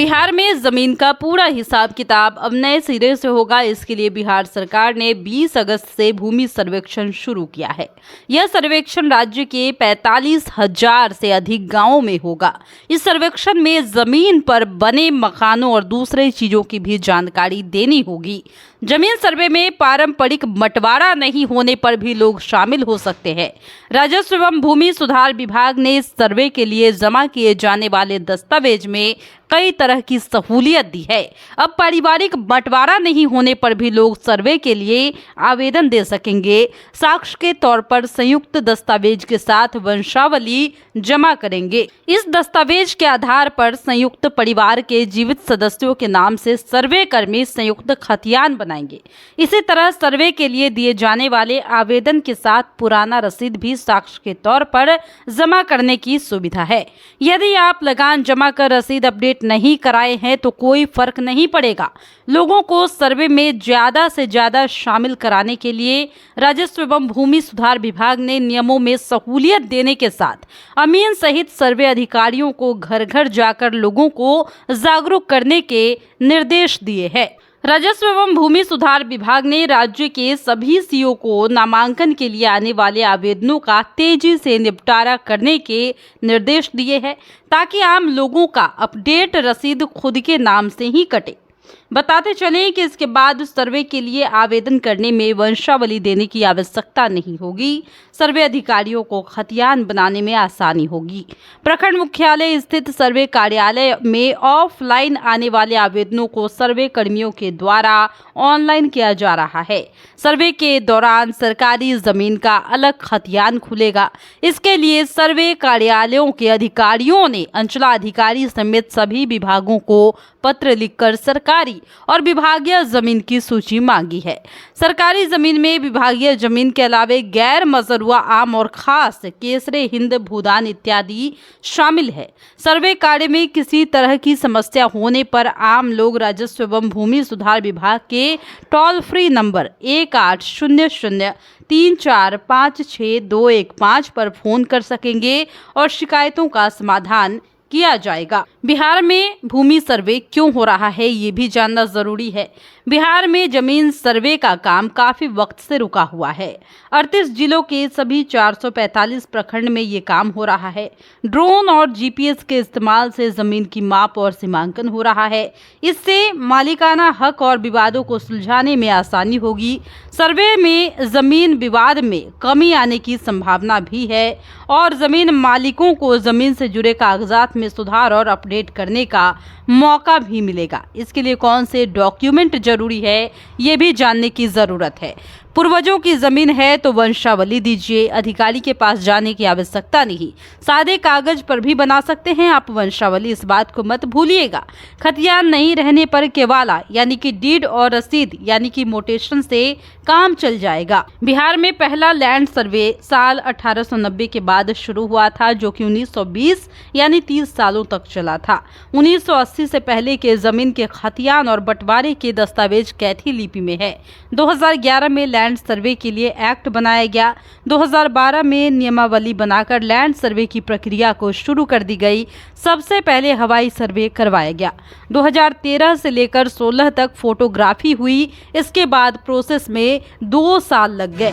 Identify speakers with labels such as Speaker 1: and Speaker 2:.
Speaker 1: बिहार में जमीन का पूरा हिसाब किताब अब नए सिरे से होगा। इसके लिए बिहार सरकार ने 20 अगस्त से भूमि सर्वेक्षण शुरू किया है। यह सर्वेक्षण राज्य के 45,000 से अधिक गांवों में होगा। इस सर्वेक्षण में जमीन पर बने मकानों और दूसरे चीजों की भी जानकारी देनी होगी। जमीन सर्वे में पारंपरिक बंटवारा नहीं होने पर भी लोग शामिल हो सकते हैं। राजस्व एवं भूमि सुधार विभाग ने सर्वे के लिए जमा किए जाने वाले दस्तावेज में कई तरह की सहूलियत दी है। अब पारिवारिक बंटवारा नहीं होने पर भी लोग सर्वे के लिए आवेदन दे सकेंगे। साक्ष्य के तौर पर संयुक्त दस्तावेज के साथ वंशावली जमा करेंगे। इस दस्तावेज के आधार पर संयुक्त परिवार के जीवित सदस्यों के नाम से सर्वे कर्मी संयुक्त खतियान बनाएंगे। इसी तरह सर्वे के लिए दिए जाने वाले आवेदन के साथ पुराना रसीद भी साक्ष्य के तौर पर जमा करने की सुविधा है। यदि आप लगान जमा कर रसीद अपडेट नहीं कराए हैं तो कोई फर्क नहीं पड़ेगा। लोगों को सर्वे में ज्यादा से ज्यादा शामिल कराने के लिए राजस्व एवं भूमि सुधार विभाग ने नियमों में सहूलियत देने के साथ अमीन सहित सर्वे अधिकारियों को घर घर जाकर लोगों को जागरूक करने के निर्देश दिए हैं। राजस्व एवं भूमि सुधार विभाग ने राज्य के सभी सीओ को नामांकन के लिए आने वाले आवेदनों का तेजी से निपटारा करने के निर्देश दिए हैं, ताकि आम लोगों का अपडेट रसीद खुद के नाम से ही कटे। बताते चलें कि इसके बाद सर्वे के लिए आवेदन करने में वंशावली देने की आवश्यकता नहीं होगी। सर्वे अधिकारियों को खतियान बनाने में आसानी होगी। प्रखंड मुख्यालय स्थित सर्वे कार्यालय में ऑफलाइन आने वाले आवेदनों को सर्वे कर्मियों के द्वारा ऑनलाइन किया जा रहा है। सर्वे के दौरान सरकारी जमीन का अलग खतियान खुलेगा। इसके लिए सर्वे कार्यालयों के अधिकारियों ने अंचलाधिकारी समेत सभी विभागों को पत्र लिखकर सरकारी और विभागीय जमीन की सूची मांगी है। सरकारी जमीन में विभागीय जमीन के अलावे गैर मजरूआ आम और खास केसरे हिंद भूदान इत्यादि शामिल है। सर्वे कार्य में किसी तरह की समस्या होने पर आम लोग राजस्व एवं भूमि सुधार विभाग के टोल फ्री नंबर 1800-3456-215 पर फोन कर सकेंगे और शिकायतों का समाधान किया जाएगा। बिहार में भूमि सर्वे क्यों हो रहा है, ये भी जानना जरूरी है। बिहार में जमीन सर्वे का काम काफी वक्त से रुका हुआ है। 38 जिलों के सभी 445 प्रखंड में ये काम हो रहा है। ड्रोन और जीपीएस के इस्तेमाल से जमीन की माप और सीमांकन हो रहा है। इससे मालिकाना हक और विवादों को सुलझाने में आसानी होगी। सर्वे में जमीन विवाद में कमी आने की संभावना भी है और जमीन मालिकों को जमीन से जुड़े कागजात में सुधार और अपडेट करने का मौका भी मिलेगा। इसके लिए कौन से डॉक्यूमेंट जरूरी है, ये भी जानने की जरूरत है। पूर्वजों की जमीन है तो वंशावली दीजिए। अधिकारी के पास जाने की आवश्यकता नहीं, सादे कागज पर भी बना सकते हैं आप वंशावली। इस बात को मत भूलिएगा। खतियान नहीं रहने पर केवाला यानी कि डीड और रसीद यानी कि मोटेशन से काम चल जाएगा। बिहार में पहला लैंड सर्वे साल 1890 के बाद शुरू हुआ था, जो कि 1920 यानी 30 सालों तक चला था। 1980 से पहले के जमीन के खतियान और बंटवारे के दस्तावेज कैथी लिपि में है। 2011 में लैंड सर्वे के लिए एक्ट बनाया गया। 2012 में नियमावली बनाकर लैंड सर्वे की प्रक्रिया को शुरू कर दी गई। सबसे पहले हवाई सर्वे करवाया गया। 2013 से लेकर 16 तक फोटोग्राफी हुई। इसके बाद प्रोसेस में 2 साल लग गए।